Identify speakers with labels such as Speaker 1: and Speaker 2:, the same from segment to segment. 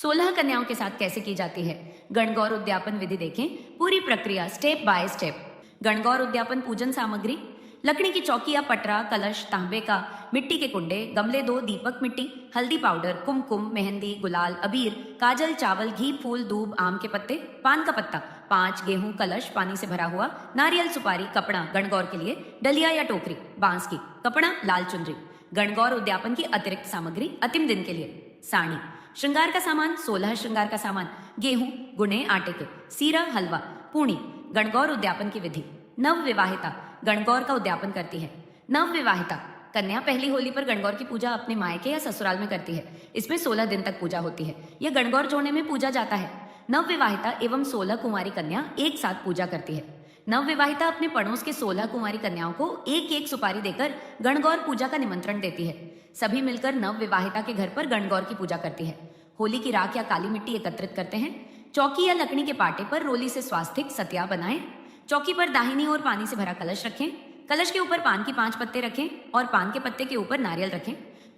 Speaker 1: 16 कन्याओं के साथ कैसे की जाती है गणगौर उद्यापन विधि देखें। पूरी प्रक्रिया स्टेप बाय स्टेप। गणगौर उद्यापन पूजन सामग्री: लकड़ी की चौकी या पटरा, कलश, तांबे का, मिट्टी के कुंडे, गमले 2, दीपक मिट्टी, हल्दी पाउडर, कुमकुम, मेहंदी, गुलाल, अबीर, काजल, चावल, घी, फूल, दूब, आम के पत्ते, पान का पत्ता, 5 गेहूं, कलश पानी से भरा हुआ, नारियल, सुपारी, कपड़ा गणगौर के लिए, डलिया या टोकरी बांस की, कपड़ा, लाल चुनरी। गणगौर उद्यापन की अतिरिक्त सामग्री अंतिम दिन के लिए: साड़ी, श्रृंगार का सामान, 16 श्रृंगार का सामान, गेहूं, गुने आटे के, सीरा, हलवा, पूणी। गणगौर उद्यापन की विधि: नव विवाहिता गणगौर का उद्यापन करती है। नव विवाहिता कन्या पहली होली पर गणगौर की पूजा अपने मायके या ससुराल में करती है। इसमें 16 दिन तक पूजा होती है। यह गणगौर जोड़ने में पूजा जाता है। नव विवाहिता एवं 16 कुंवारी कन्या एक साथ पूजा करती है। नव विवाहिता अपने पड़ोस के 16 कुंवारी कन्याओं को एक एक सुपारी देकर गणगौर पूजा का निमंत्रण देती है। सभी मिलकर नव विवाहिता के घर पर गणगौर की पूजा करती है। होली की राख या काली मिट्टी एकत्रित करते हैं। चौकी या लकड़ी के पाटे पर रोली से स्वास्तिक सतिया बनाएं। चौकी पर दाहिनी ओर पानी से भरा कलश रखें। कलश के ऊपर पान की 5 पत्ते रखें और पान के पत्ते के ऊपर नारियल रखें।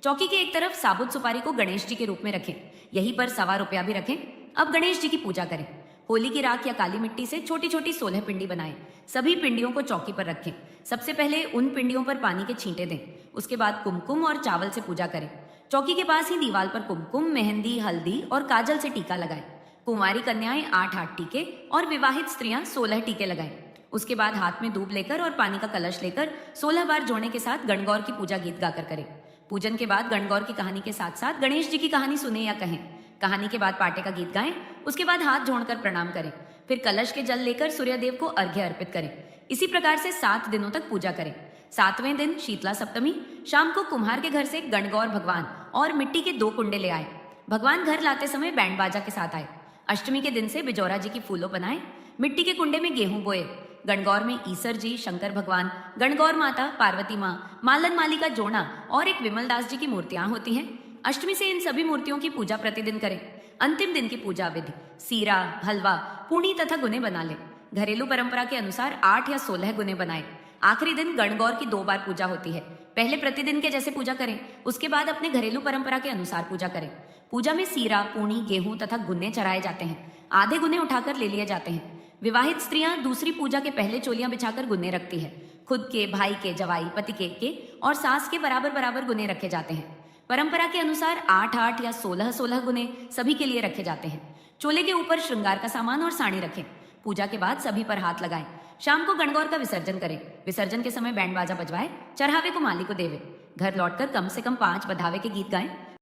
Speaker 1: चौकी के एक तरफ साबुत सुपारी को गणेश जी के रूप में रखें। यहीं पर ₹1 भी रखें। अब गणेश जी की पूजा करें। होली की राख या काली मिट्टी से छोटी छोटी 16 पिंडी बनाएं। सभी पिंडियों को चौकी पर रखें। सबसे पहले उन पिंडियों पर पानी के छींटे दें। उसके बाद कुमकुम और चावल से पूजा करें। चौकी के पास ही दीवार पर कुमकुम, मेहंदी, हल्दी और काजल से टीका लगाएं। कुंवारी कन्याएं 8-8 टीके और विवाहित स्त्रियां 16 टीके लगाएं। उसके बाद हाथ में दूब लेकर और पानी का कलश लेकर 16 बार जोड़ने के साथ गणगौर की पूजा गीत गाकर करें। पूजन के बाद गणगौर की कहानी के साथ साथ गणेश जी की कहानी सुने या कहें। कहानी के बाद पाटे का गीत गाएं। उसके बाद हाथ जोड़कर प्रणाम करें। फिर कलश के जल लेकर सूर्यदेव को अर्घ्य अर्पित करें। इसी प्रकार से 7 दिनों तक पूजा करें। 7वें दिन शीतला सप्तमी शाम को कुम्हार के घर से गणगौर भगवान और मिट्टी के 2 कुंडे ले आए। भगवान घर लाते समय बैंड बाजा के साथ आए। अष्टमी के दिन से बिजौरा जी की फूलों बनाए। मिट्टी के कुंडे में गेहूं बोए। गणगौर में ईसर जी, शंकर भगवान, गणगौर माता, पार्वती माँ, मालन मालिका जोड़ा और एक विमलदास जी की मूर्तियां होती हैं। अष्टमी से इन सभी मूर्तियों की पूजा प्रतिदिन करें। अंतिम दिन की पूजा विधि: सीरा, हलवा, पूणी तथा गुने बना ले। घरेलू परंपरा के अनुसार 8 या 16 गुने बनाए। आखिरी दिन गणगौर की 2 बार पूजा होती है। पहले प्रतिदिन के जैसे पूजा करें, उसके बाद अपने घरेलू परंपरा के अनुसार पूजा करें। पूजा में सीरा, पूणी, गेहूं तथा गुन्ने चढ़ाए जाते हैं। आधे गुने उठाकर ले लिए जाते हैं। विवाहित स्त्रियां दूसरी पूजा के पहले चोलियां बिछाकर गुन्ने रखती है। खुद के, भाई के, जवाई, पति के और सास के बराबर बराबर गुने रखे जाते हैं। परंपरा के अनुसार 8-8 या 16-16 गुने सभी के लिए रखे जाते हैं। चोले के ऊपर श्रृंगार का सामान और साड़ी रखें। पूजा के बाद सभी पर हाथ लगाएं। शाम को गणगौर का विसर्जन करें। विसर्जन के समय बैंड बाजा बजवाए। चढ़ावे को माली को देवे। घर लौटकर कम से कम 5 बधावे के गीत गाएं।